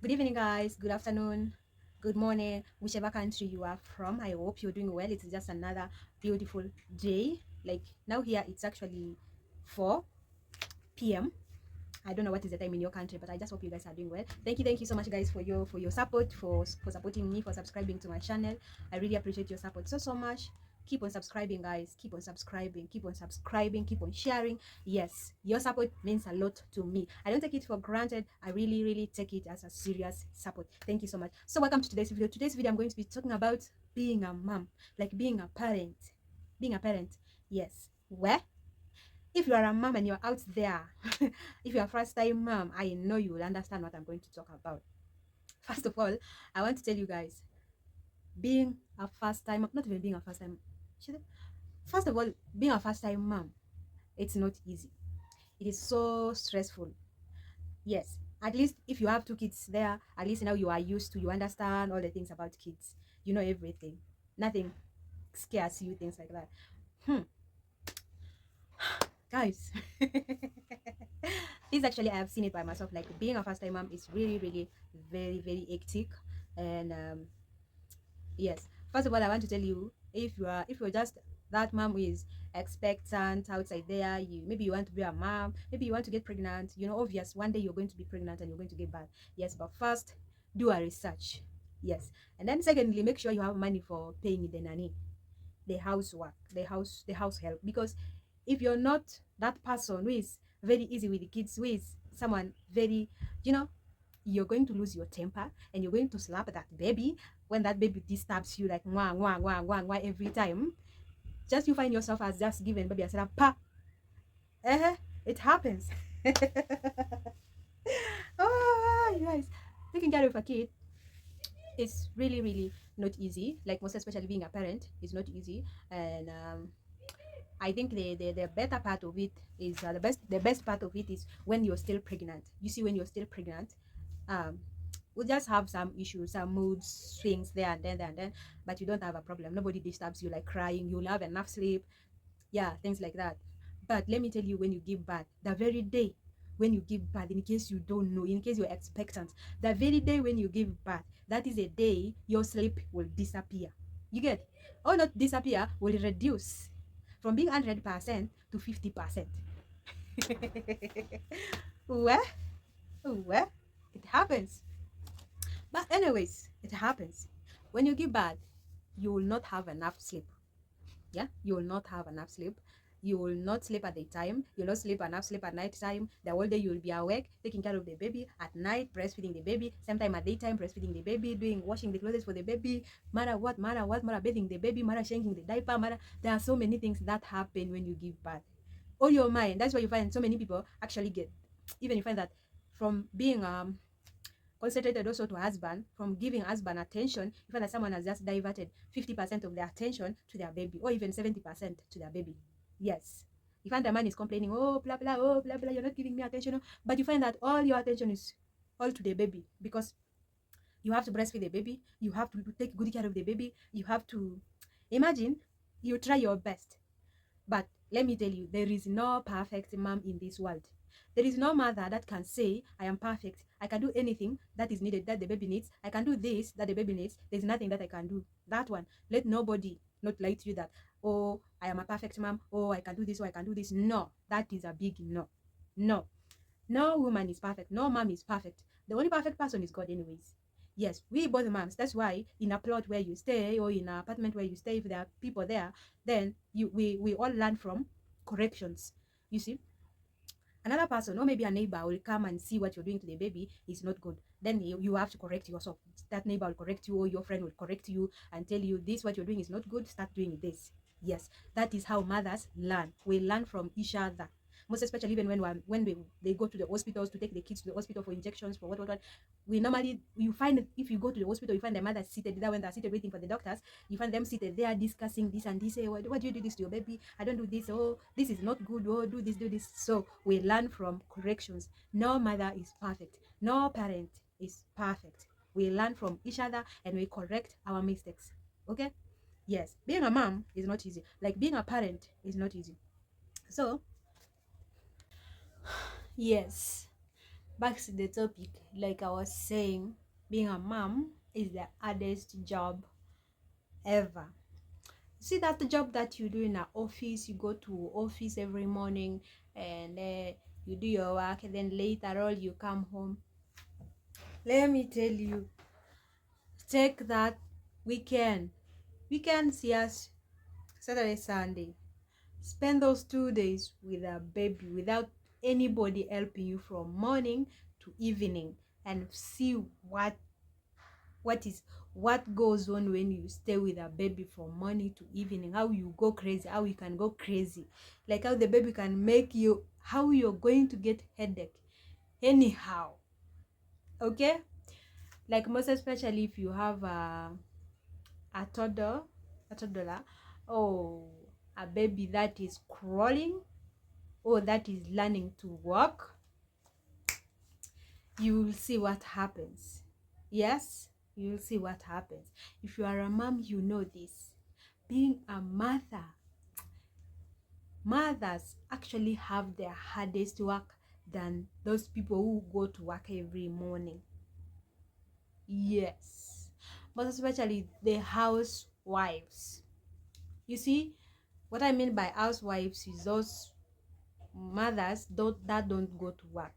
Good evening, guys. Good afternoon. Good morning. Whichever country you are from, I hope you're doing well. It's just another beautiful day. Like now, here it's actually 4 p.m. I don't know what is the time in your country, but I just hope you guys are doing well. Thank you so much, guys, for your support, for supporting me, for subscribing to my channel. I really appreciate your support so much. Keep on subscribing, guys. Keep on subscribing. Keep on subscribing. Keep on sharing. Yes, your support means a lot to me. I don't take it for granted. I really take it as a serious support. Thank you so much. So welcome to today's video. Today's video, I'm going to be talking about being a mom, like being a parent. Being a parent. Yes. Where? If you are a mom and you're out there, if you're a first time mom, I know you will understand what I'm going to talk about. First of all, I want to tell you guys, being a first time, not even being a first time, first of all, being a first time mom, it's not easy. It is so stressful. Yes, at least if you have two kids there, at least now you are used to, you understand all the things about kids. You know everything. Nothing scares you, things like that. Guys, this actually I have seen it by myself. Like being a first time mom is really very hectic. And yes, first of all, I want to tell you, if you're just that mom who is expectant outside there, you want to be a mom, maybe you want to get pregnant, obvious one day you're going to be pregnant and you're going to give birth. Yes, but first do a research. Yes, and then secondly, make sure you have money for paying the nanny, the housework, the house help. Because if you're not that person who is very easy with the kids, who is someone very, you're going to lose your temper and you're going to slap that baby when that baby disturbs you, like wah wah wah wah wah every time. Just you find yourself as just giving baby a slap, pa. It happens. Oh, you guys, taking care of a kid is really not easy. Like most especially being a parent is not easy. And I think the better part of it is the best part of it is when you're still pregnant. You see, when you're still pregnant, um, we'll just have some issues, some mood swings there and then, but you don't have a problem. Nobody disturbs you like crying. You'll have enough sleep, yeah, things like that. But let me tell you, when you give birth, the very day when you give birth, in case you don't know, in case you're expectant, the very day when you give birth, that is a day your sleep will disappear. You get? Or not disappear, will reduce from being 100% to 50%. Well, well, it happens. But anyways, it happens. When you give birth, you will not have enough sleep. Yeah, you will not have enough sleep. You will not sleep at the time. You'll not sleep enough sleep at night time. The whole day you'll be awake, taking care of the baby. At night, breastfeeding the baby. Same time at daytime, breastfeeding the baby, washing the clothes for the baby. Matter what, bathing the baby, changing the diaper, there are so many things that happen when you give birth. All your mind. That's why you find so many people actually get, even you find that from being concentrated also to husband, from giving husband attention, you find that someone has just diverted 50% of their attention to their baby, or even 70% to their baby. Yes. You find the man is complaining, oh, blah, blah, oh, blah, blah, you're not giving me attention. But you find that all your attention is all to the baby, because you have to breastfeed the baby, you have to take good care of the baby, you have to, imagine, you try your best. But let me tell you, there is no perfect mom in this world. There is no mother that can say, I am perfect. I can do anything that is needed, that the baby needs. I can do this, that the baby needs. There's nothing that I can do. That one. Let nobody not lie to you that, oh, I am a perfect mom. Oh, I can do this, or I can do this. No, that is a big no. No. No woman is perfect. No mom is perfect. The only perfect person is God anyways. Yes, we both moms. That's why in a plot where you stay, or in an apartment where you stay, if there are people there, then we all learn from corrections. You see, another person, or maybe a neighbor, will come and see what you're doing to the baby is not good. Then you have to correct yourself. That neighbor will correct you, or your friend will correct you and tell you, this what you're doing is not good, start doing this. Yes, that is how mothers learn. We learn from each other. Most especially even when they go to the hospitals to take the kids to the hospital for injections, for what. We normally, you find, if you go to the hospital, you find the mother seated there when they're seated waiting for the doctors. You find them seated there discussing this and this. Say, why do you do this to your baby? I don't do this. Oh, this is not good. Oh, do this, do this. So we learn from corrections. No mother is perfect. No parent is perfect. We learn from each other and we correct our mistakes. Okay? Yes, being a mom is not easy. Like being a parent is not easy. So yes, back to the topic. Like I was saying, being a mom is the hardest job ever. See that the job that you do in an office, you go to office every morning, and you do your work, and then later on you come home. Let me tell you, take that weekend. Weekends, yes, Saturday, Sunday. Spend those 2 days with a baby without anybody helping you from morning to evening, and see what is what goes on when you stay with a baby from morning to evening, how you go crazy, how you can go crazy, like how the baby can make you, how you're going to get headache anyhow. Okay, like most especially if you have a toddler, or a baby that is crawling or that is learning to walk, you will see what happens. Yes, you will see what happens. If you are a mom, you know this. Being a mother, mothers actually have their hardest work than those people who go to work every morning. Yes, but especially the housewives. You see, what I mean by housewives is those mothers that don't go to work.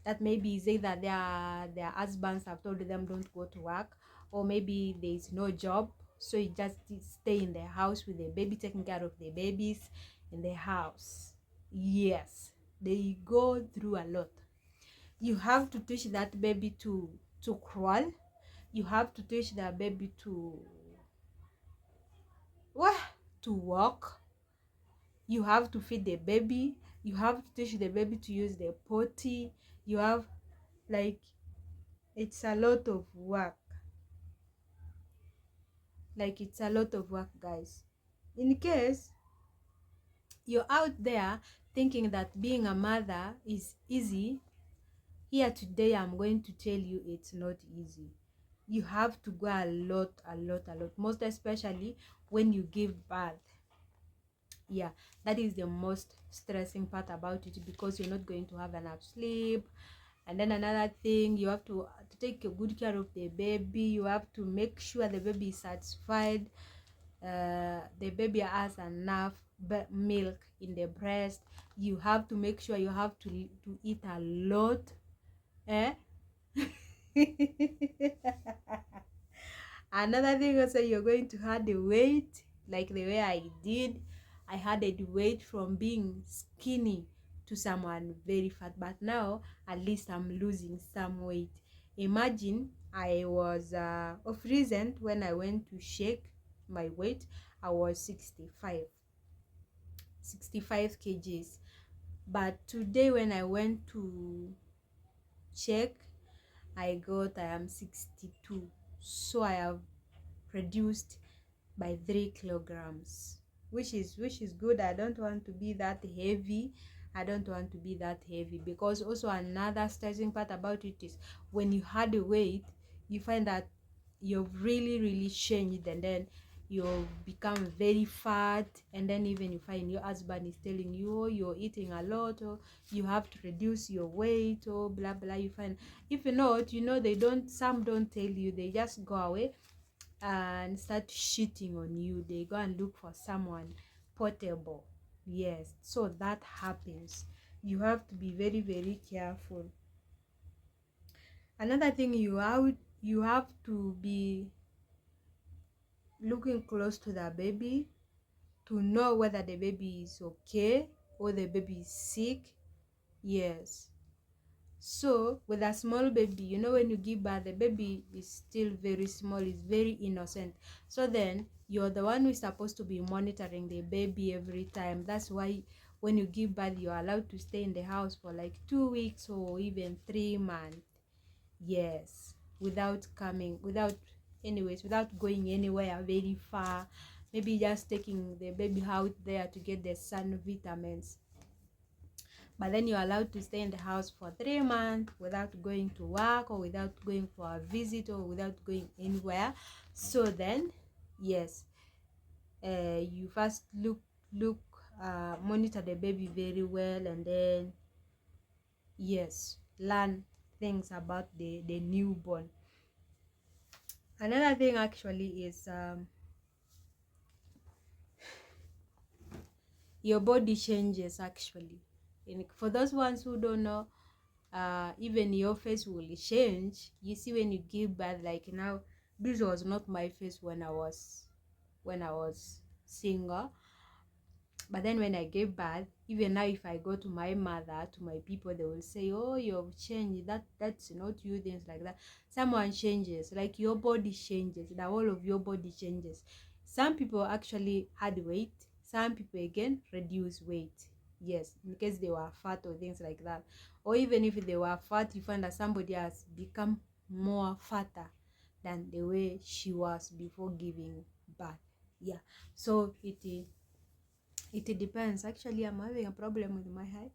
That maybe say that their husbands have told them don't go to work, or maybe there is no job, so you just stay in the house with the baby, taking care of the babies in the house. Yes, they go through a lot. You have to teach that baby to crawl. You have to teach that baby well, to walk. You have to feed the baby. You have to teach the baby to use the potty. You have, like, it's a lot of work. Like, it's a lot of work, guys. In case you're out there thinking that being a mother is easy, here today I'm going to tell you it's not easy. You have to go a lot, most especially when you give birth. Yeah, that is the most stressing part about it, because you're not going to have enough sleep. And then another thing, you have to take a good care of the baby. You have to make sure the baby is satisfied, the baby has enough milk in the breast. You have to make sure you have to eat a lot, eh? Another thing also, you're going to add the weight, like the way I did. I added weight from being skinny to someone very fat, but now at least I'm losing some weight. Imagine, I was of recent when I went to check my weight, I was 65 kgs. But today when I went to check, I am 62. So I have reduced by 3 kilograms, which is good. I don't want to be that heavy. Because also another stressing part about it is when you had the weight, you find that you've really changed, and then you become very fat, and then even you find your husband is telling you, oh, you're eating a lot, or you have to reduce your weight, or blah blah. You find, if you not, some don't tell you, they just go away and start cheating on you. They go and look for someone portable. Yes, so that happens. You have to be very careful. Another thing, you have to be looking close to the baby to know whether the baby is okay or the baby is sick. Yes. So with a small baby, when you give birth, the baby is still very small, is very innocent. So then you're the one who is supposed to be monitoring the baby every time. That's why when you give birth, you're allowed to stay in the house for like 2 weeks or even 3 months. Yes, without going anywhere very far. Maybe just taking the baby out there to get the sun vitamins. But then you're allowed to stay in the house for 3 months without going to work, or without going for a visit, or without going anywhere. So then, yes, you first monitor the baby very well, and then, yes, learn things about the newborn. Another thing actually is your body changes actually. And for those ones who don't know, even your face will change. You see, when you give birth, like now, this was not my face when I was single. But then when I gave birth, even now if I go to my mother, to my people, they will say, oh, you've changed, that's not you, things like that. Someone changes, like your body changes, the whole of your body changes. Some people actually add weight, some people again reduce weight. Yes, in case they were fat or things like that. Or even if they were fat, you find that somebody has become more fatter than the way she was before giving birth. Yeah, so it depends. Actually, I'm having a problem with my hair.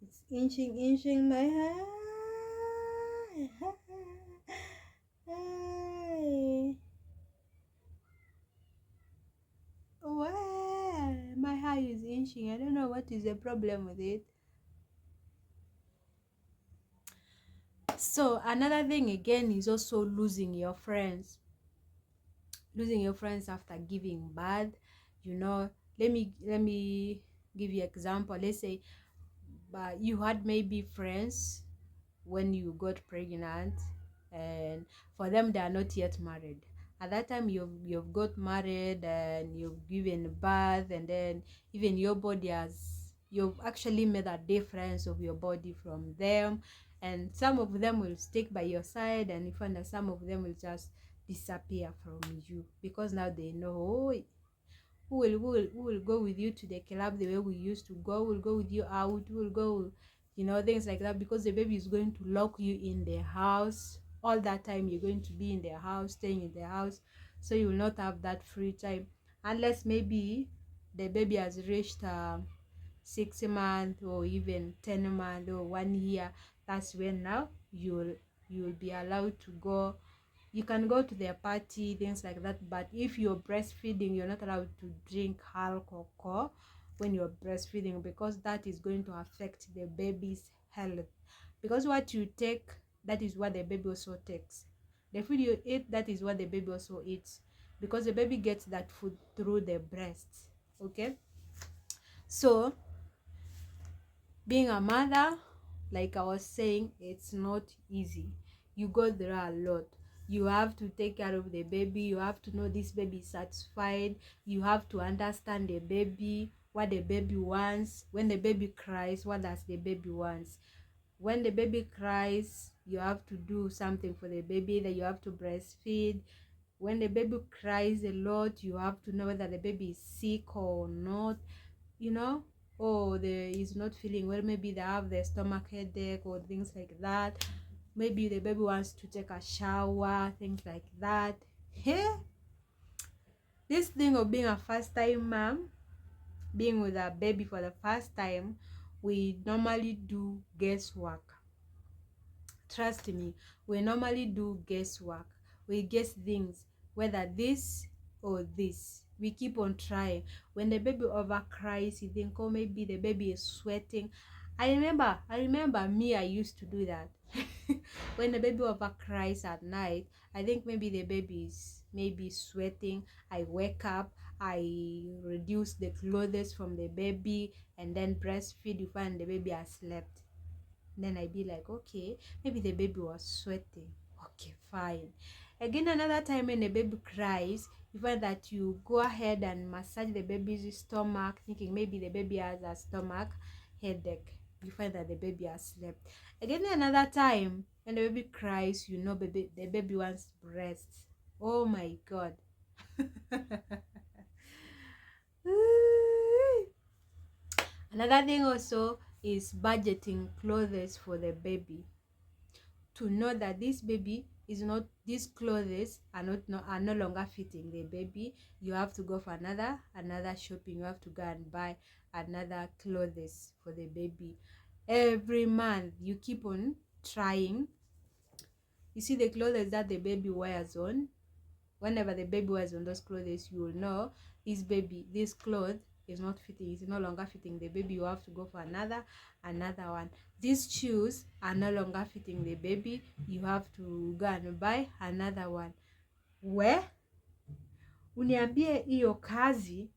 It's inching my hair. Well, my hair is inching. I don't know what is the problem with it. So another thing again is also losing your friends. Losing your friends after giving birth. You know, let me give you example. Let's say, but you had maybe friends when you got pregnant, and for them they are not yet married. At that time you've got married and you've given birth, and then even your body has, you've actually made a difference of your body from them, and some of them will stick by your side, and you find that some of them will just disappear from you, because now they know, oh, who will go with you to the club the way we used to go, will go with you out, will go, you know, things like that, because the baby is going to lock you in the house all that time. You're going to be in the house, staying in the house, so you will not have that free time, unless maybe the baby has reached 6 months or even 10 months or 1 year. That's when now you'll be allowed to go. You can go to their party, things like that, but if you're breastfeeding, you're not allowed to drink alcohol when you're breastfeeding, because that is going to affect the baby's health. Because what you take, that is what the baby also takes. The food you eat, that is what the baby also eats, because the baby gets that food through the breast. Okay, so being a mother, like I was saying, it's not easy. You go through a lot. You have to take care of the baby. You have to know this baby is satisfied. You have to understand the baby, what the baby wants. When the baby cries, what does the baby wants? When the baby cries, you have to do something for the baby, that you have to breastfeed. When the baby cries a lot, you have to know whether the baby is sick or not, you know, or they is not feeling well. Maybe they have the stomach headache or things like that. Maybe the baby wants to take a shower, things like that. Hey, this thing of being a first time mom, being with a baby for the first time, we normally do guesswork. Trust me, we normally do guesswork. We guess things, whether this or this. We keep on trying. When the baby over cries, you think, oh, maybe the baby is sweating. I remember me, I used to do that. When the baby over cries at night, I think maybe the baby is maybe sweating. I wake up, I reduce the clothes from the baby, and then breastfeed. You find the baby has slept. Then I be like, okay, maybe the baby was sweating. Okay, fine. Again, another time when the baby cries, you find that you go ahead and massage the baby's stomach, thinking maybe the baby has a stomach headache. You find that the baby has slept. Again, another time when the baby cries, you know, the baby wants breast. Oh my God. Another thing also is budgeting clothes for the baby. To know that this baby is not, these clothes are no longer fitting the baby, you have to go for another shopping. You have to go and buy another clothes for the baby every month. You keep on trying. You see the clothes that the baby wears on. Whenever the baby wears on those clothes, you will know this cloth is not fitting, it's no longer fitting the baby, you have to go for another one. These shoes are no longer fitting the baby, you have to go and buy another one. Where uniambie hiyo kazi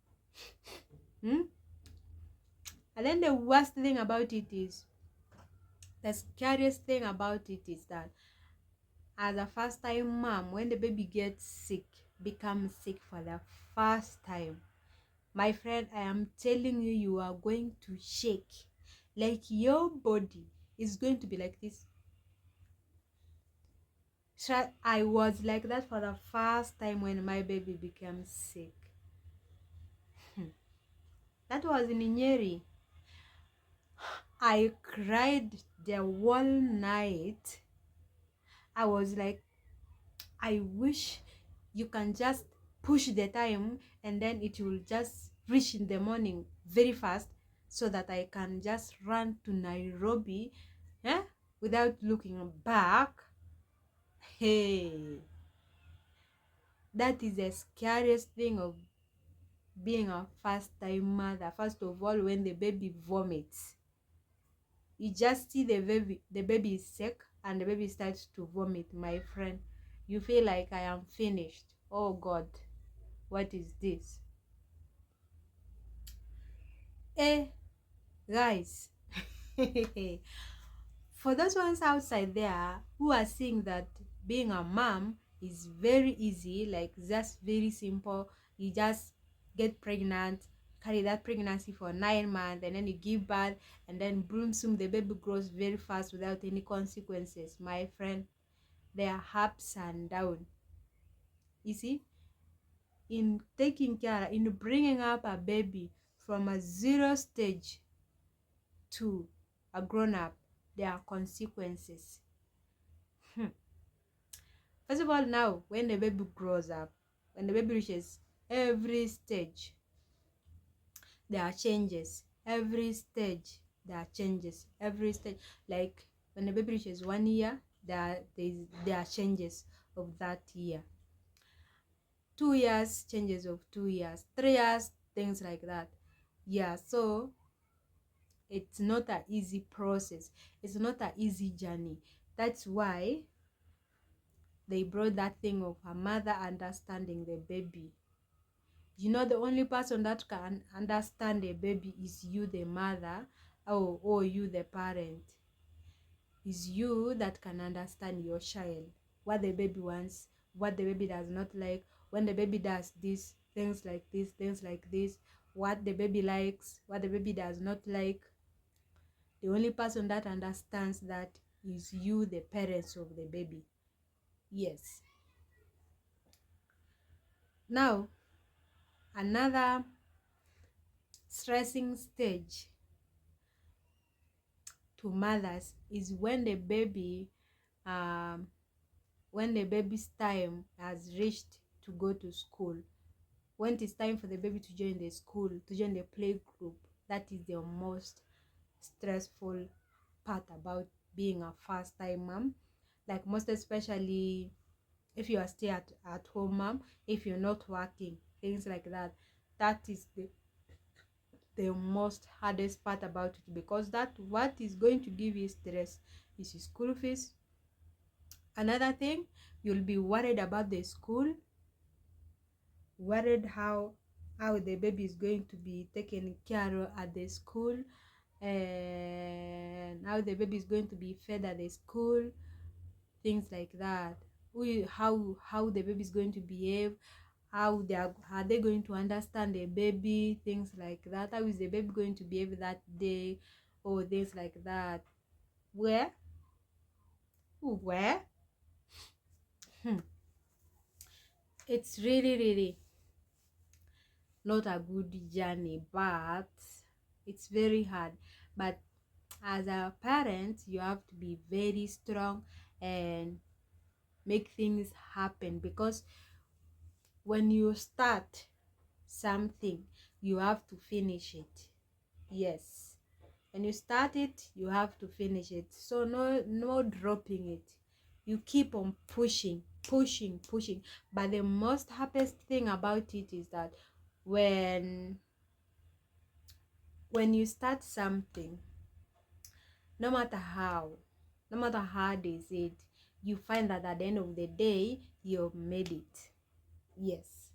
And then the worst thing about it is, the scariest thing about it is that as a first time mom, when the baby gets sick, becomes sick for the first time, my friend, I am telling you, you are going to shake. Like your body is going to be like this. So I was like that for the first time when my baby became sick. That was in Nyeri. I cried the whole night. I was like, I wish you can just push the time and then it will just reach in the morning very fast so that I can just run to Nairobi without looking back. Hey, that is the scariest thing of being a first time mother. First of all, when the baby vomits, you just see the baby is sick and the baby starts to vomit, my friend. You feel like I am finished. Oh God, what is this? Guys, for those ones outside there who are seeing that being a mom is very easy, like just very simple, you just get pregnant, carry that pregnancy for 9 months, and then you give birth, and then boom, soon the baby grows very fast without any consequences. My friend, there are ups and downs. You see, in taking care, in bringing up a baby from a 0 stage to a grown-up, there are consequences. First of all, now when the baby grows up, when the baby reaches every stage, there are changes. Every stage there are changes. Every stage, like when the baby reaches 1 year, there are changes of that year. 2 years, changes of 2 years. 3 years, things like that. Yeah, so it's not an easy process, it's not an easy journey. That's why they brought that thing of a mother understanding the baby. You know, the only person that can understand a baby is you, the mother, or you, the parent. Is you that can understand your child, what the baby wants, what the baby does not like, when the baby does this, things like this, what the baby likes, what the baby does not like. The only person that understands that is you, the parents of the baby. Yes. Now, another stressing stage to mothers is when the baby's time has reached to go to school. When it is time for the baby to join the school, to join the play group, that is the most stressful part about being a first time mom. Like most especially if you are stay at home mom, if you're not working, things like that. That is the most hardest part about it, because that what is going to give you stress is your school fees. Another thing, you'll be worried about the school, worried how the baby is going to be taken care of at the school, and how the baby is going to be fed at the school, things like that. How the baby is going to behave, how are they going to understand the baby, things like that. How is the baby going to behave that day, or things like that. Where it's really not a good journey, but it's very hard. But as a parent, you have to be very strong and make things happen, because when you start something, you have to finish it. Yes, when you start it, you have to finish it. So no dropping it. You keep on pushing. But the most happiest thing about it is that when when you start something, no matter how, no matter how hard is it, you find that at the end of the day, you've made it. Yes,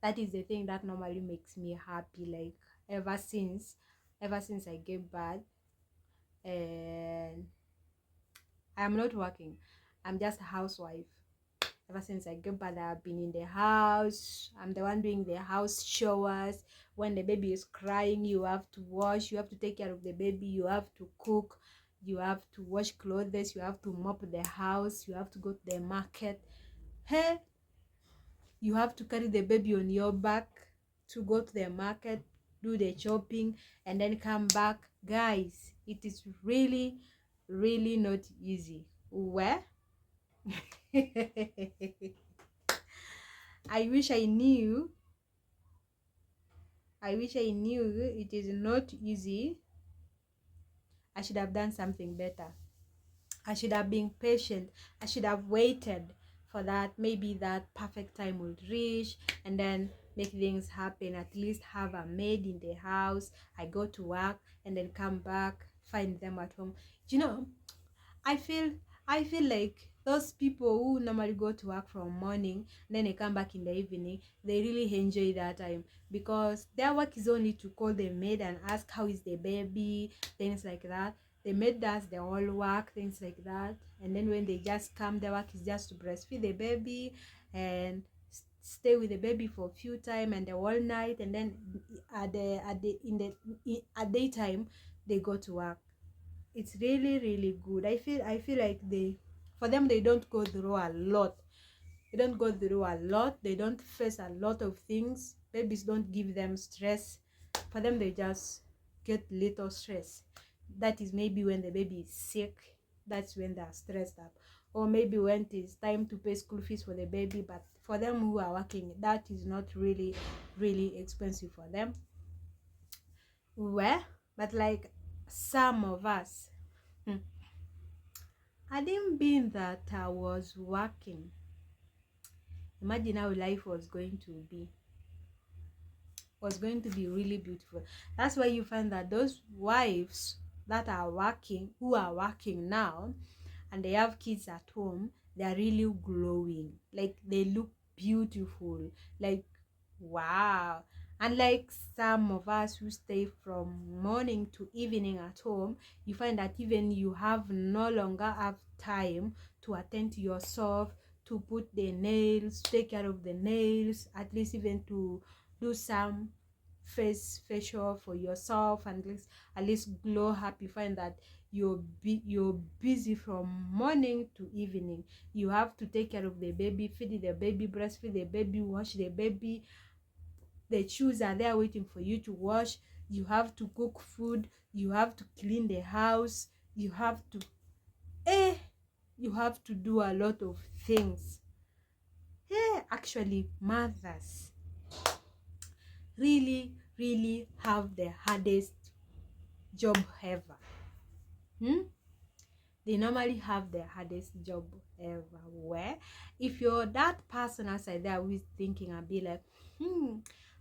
that is the thing that normally makes me happy. Like ever since I gave birth, and I'm not working, I'm just a housewife. Ever since I gave birth, I've been in the house. I'm the one doing the house chores. When the baby is crying, you have to wash, you have to take care of the baby, you have to cook, you have to wash clothes, you have to mop the house, you have to go to the market. Hey, you have to carry the baby on your back to go to the market, do the shopping, and then come back. Guys, it is really, really not easy. Where? I wish I knew. I wish I knew it is not easy. I should have done something better. I should have been patient. I should have waited for that. Maybe that perfect time would reach, and then make things happen. At least have a maid in the house. I go to work and then come back, find them at home. You know, I feel I feel like those people who normally go to work from morning, then they come back in the evening, they really enjoy that time, because their work is only to call the maid and ask how is the baby, things like that. The maid does the whole work, things like that. And then when they just come, their work is just to breastfeed the baby and stay with the baby for a few time and the whole night. And then at daytime they go to work. It's really, really good. I feel like for them, they don't go through a lot. They don't face a lot of things. Babies don't give them stress. For them, they just get little stress. That is maybe when the baby is sick. That's when they're stressed up. Or maybe when it is time to pay school fees for the baby. But for them who are working, that is not really, really expensive for them. Well, but like some of us, hadn't been that I was working, imagine how life was going to be really beautiful. That's why you find that those wives that are working, who are working now, and they have kids at home, they are really glowing. Like they look beautiful. Like wow. And like some of us who stay from morning to evening at home, you find that even you have no longer have time to attend to yourself, to put the nails, take care of the nails, at least even to do some facial for yourself, and at least glow up. You find that you're busy from morning to evening. You have to take care of the baby, feed the baby, breastfeed the baby, wash the baby. The shoes are there waiting for you to wash. You have to cook food. You have to clean the house. You have to you have to do a lot of things. Actually, mothers really, really have the hardest job ever. They normally have the hardest job ever. Where if you're that person outside there who is thinking and be like,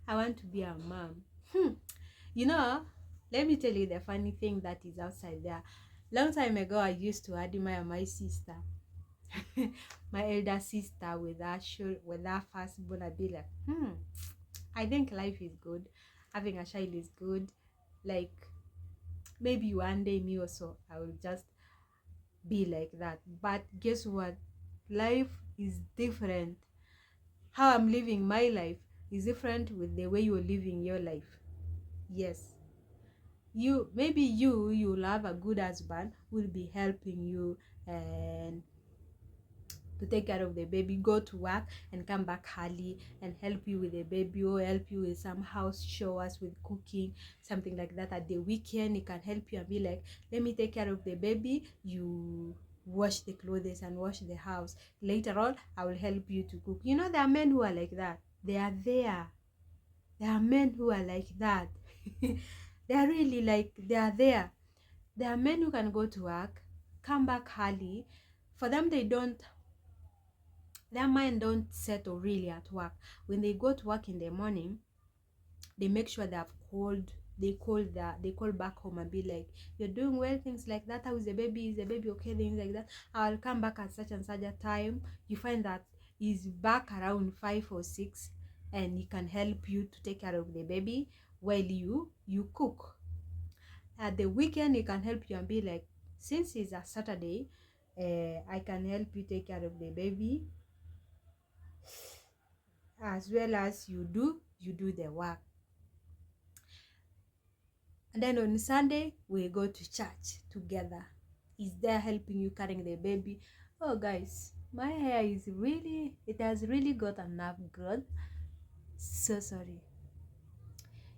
I want to be a mom. You know, let me tell you the funny thing that is outside there. Long time ago, I used to admire my sister, my elder sister, with her firstborn. I'd be like, I think life is good. Having a child is good. Like maybe one day me also, I will just be like that. But guess what? Life is different. How I'm living my life is different with the way you're living your life. Yes, you'll have a good husband who will be helping you and to take care of the baby, go to work and come back early and help you with the baby, or help you with some house chores, with cooking, something like that. At the weekend, he can help you and be like, let me take care of the baby, you wash the clothes and wash the house. Later on, I will help you to cook. You know, there are men who are like that. They are there. There are men who are like that. They are really like, they are there. There are men who can go to work, come back early. For them, their mind don't settle really at work. When they go to work in the morning, they make sure they have called they call back home and be like, you're doing well, things like that. How is the baby? Is the baby okay? Things like that. I'll come back at such and such a time. You find that he's back around 5 or 6, and he can help you to take care of the baby while you cook. At the weekend, he can help you and be like, since it's a Saturday, I can help you take care of the baby as well as you do the work. And then on Sunday, we go to church together. He's there helping you carrying the baby. Oh, guys, my hair is really, it has really got enough growth. So sorry.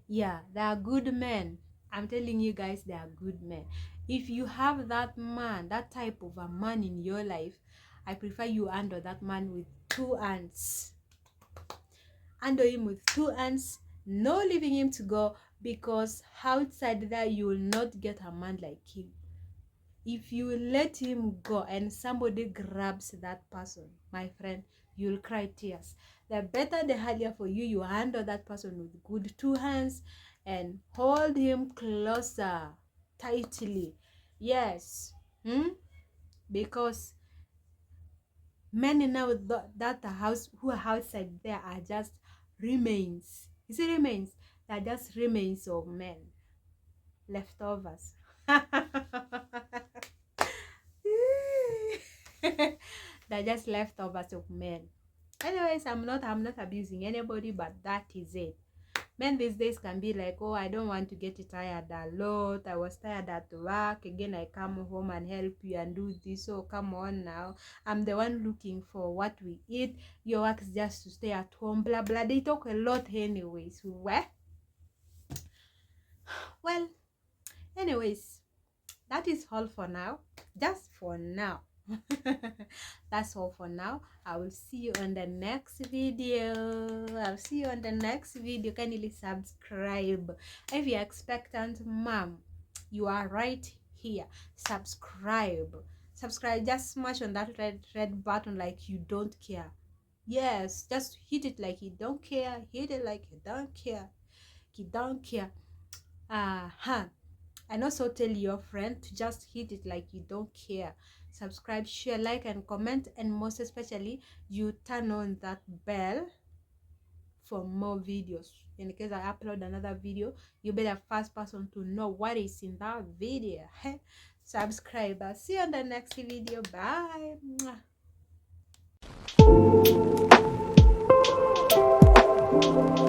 Yeah, they are good men. I'm telling you guys, they are good men. If you have that man, that type of a man in your life, I prefer you handle that man with 2 hands. Handle him with 2 hands. No leaving him to go, because outside there you will not get a man like him. If you let him go and somebody grabs that person, my friend, you'll cry tears. The better the earlier for you, you handle that person with good 2 hands and hold him closer, tightly. Yes. Because many now that the house who are outside there are just remains. You see, remains? They're just remains of men, leftovers. They're just leftovers of men. Anyways, I'm not abusing anybody, but that is it. Men these days can be like, oh, I don't want to get tired a lot. I was tired at work. Again, I come home and help you and do this. So come on now. I'm the one looking for what we eat. Your work is just to stay at home. Blah, blah. They talk a lot anyways. Well, anyways, that is all for now. Just for now. That's all for now. I will see you on the next video. Kindly subscribe. If you're expectant mom, you are right here. Subscribe. Just smash on that red button like you don't care. Yes, just hit it like you don't care. Hit it like you don't care. And also tell your friend to just hit it like you don't care. Subscribe, share, like, and comment, and most especially you turn on that bell for more videos. In case I upload another video, you'll be the first person to know what is in that video. Subscribe. I'll see you on the next video. Bye.